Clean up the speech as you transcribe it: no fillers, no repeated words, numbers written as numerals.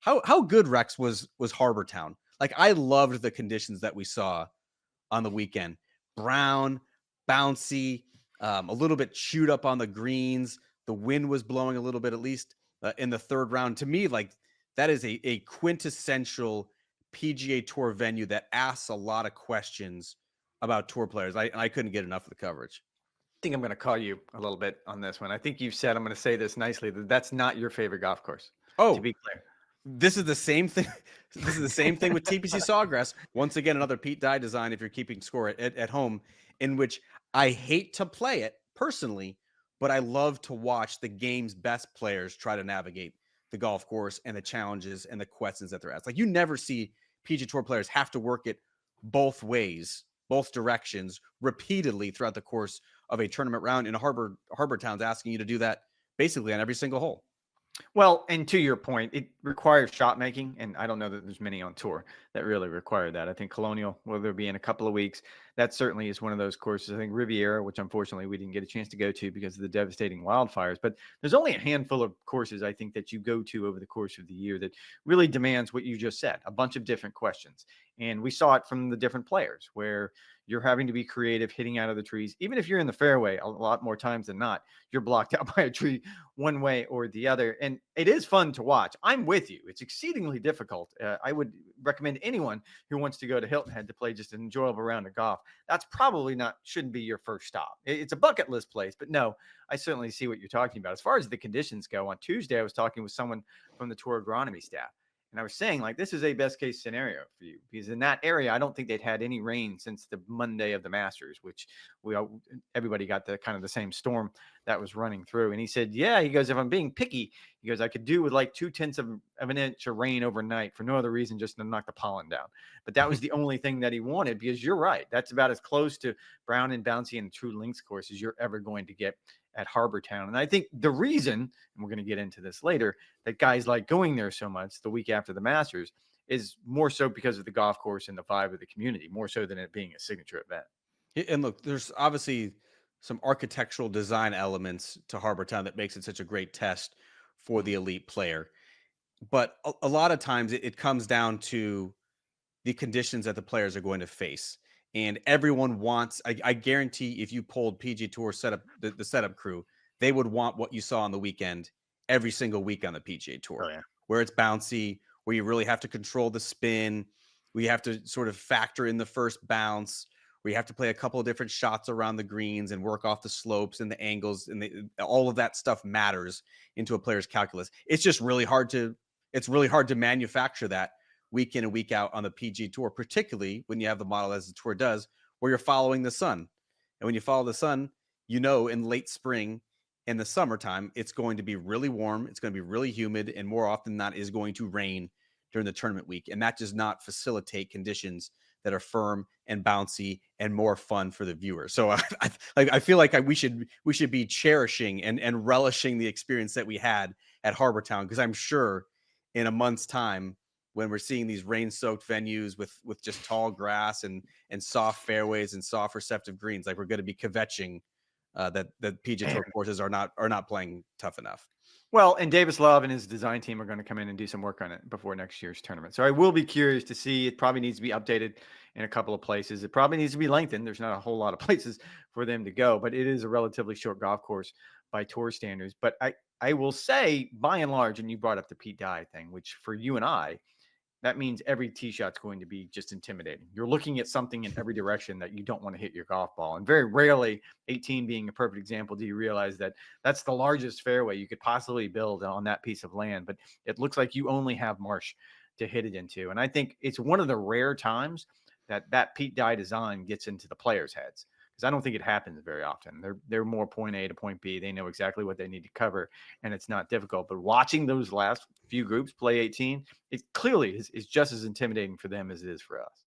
How good, Rex, was Harbour Town? Like, I loved the conditions that we saw on the weekend. Brown, bouncy, a little bit chewed up on the greens. The wind was blowing a little bit, at least in the third round. To me, like, that is a quintessential PGA Tour venue that asks a lot of questions about tour players. I couldn't get enough of the coverage. Think I'm going to call you a little bit on this one. I think you've said, I'm going to say this nicely, that that's not your favorite golf course, to Oh, be clear. this is the same thing. This is the same thing with TPC Sawgrass. Once again, another Pete Dye design. If you're keeping score at home, in which I hate to play it personally, but I love to watch the game's best players try to navigate the golf course and the challenges and the questions that they're asked. Like, you never see PGA Tour players have to work it both ways, both directions, repeatedly throughout the course of a tournament round. In Harbour Town's asking you to do that basically on every single hole. Well, and to your point, it requires shot making, and I don't know that there's many on tour that really require that. I think Colonial, will there be in a couple of weeks, that certainly is one of those courses. I think Riviera, which unfortunately we didn't get a chance to go to because of the devastating wildfires, but there's only a handful of courses I think that you go to over the course of the year that really demands what you just said, a bunch of different questions. And we saw it from the different players where you're having to be creative, hitting out of the trees. Even if you're in the fairway, a lot more times than not, you're blocked out by a tree one way or the other. And it is fun to watch. I'm with you. It's exceedingly difficult. I would recommend anyone who wants to go to Hilton Head to play just an enjoyable round of golf. That's probably shouldn't be your first stop. It's a bucket list place, but no, I certainly see what you're talking about. As far as the conditions go, on Tuesday, I was talking with someone from the tour agronomy staff. And I was saying, like, this is a best case scenario for you because in that area, I don't think they'd had any rain since the Monday of the Masters, which everybody got the kind of the same storm that was running through. And he said, yeah, he goes, if I'm being picky, he goes, I could do with like 2/10 of an inch of rain overnight for no other reason, just to knock the pollen down. But that was the only thing that he wanted because you're right. That's about as close to brown and bouncy and true links course as you're ever going to get at Harbour Town. And I think the reason, and we're going to get into this later, that guys like going there so much the week after the Masters is more so because of the golf course and the vibe of the community, more so than it being a signature event. And look, there's obviously some architectural design elements to Harbour Town that makes it such a great test for the elite player. But a lot of times it comes down to the conditions that the players are going to face. And everyone wants, I guarantee if you polled PG Tour setup, the setup crew, they would want what you saw on the weekend every single week on the PGA Oh, Tour, yeah. where it's bouncy, where you really have to control the spin, where you have to sort of factor in the first bounce, where you have to play a couple of different shots around the greens and work off the slopes and the angles, and all of that stuff matters into a player's calculus. It's really hard to manufacture that week in and week out on the PG Tour, particularly when you have the model as the tour does, where you're following the sun. And when you follow the sun, in late spring and the summertime, it's going to be really warm, it's going to be really humid, and more often than not is going to rain during the tournament week. And that does not facilitate conditions that are firm and bouncy and more fun for the viewer. So I feel like we should be cherishing and relishing the experience that we had at Harbour Town, because I'm sure in a month's time, when we're seeing these rain-soaked venues with just tall grass and soft fairways and soft receptive greens, like, we're going to be kvetching that PGA Tour courses are not playing tough enough. Well, and Davis Love and his design team are going to come in and do some work on it before next year's tournament. So I will be curious to see. It probably needs to be updated in a couple of places. It probably needs to be lengthened. There's not a whole lot of places for them to go, but it is a relatively short golf course by tour standards. But I will say, by and large, and you brought up the Pete Dye thing, which for you and I, that means every tee shot's going to be just intimidating. You're looking at something in every direction that you don't want to hit your golf ball. And very rarely, 18 being a perfect example, do you realize that that's the largest fairway you could possibly build on that piece of land. But it looks like you only have marsh to hit it into. And I think it's one of the rare times that Pete Dye design gets into the players' heads, because I don't think it happens very often. They're more point A to point B. They know exactly what they need to cover, and it's not difficult. But watching those last few groups play 18, it clearly is just as intimidating for them as it is for us.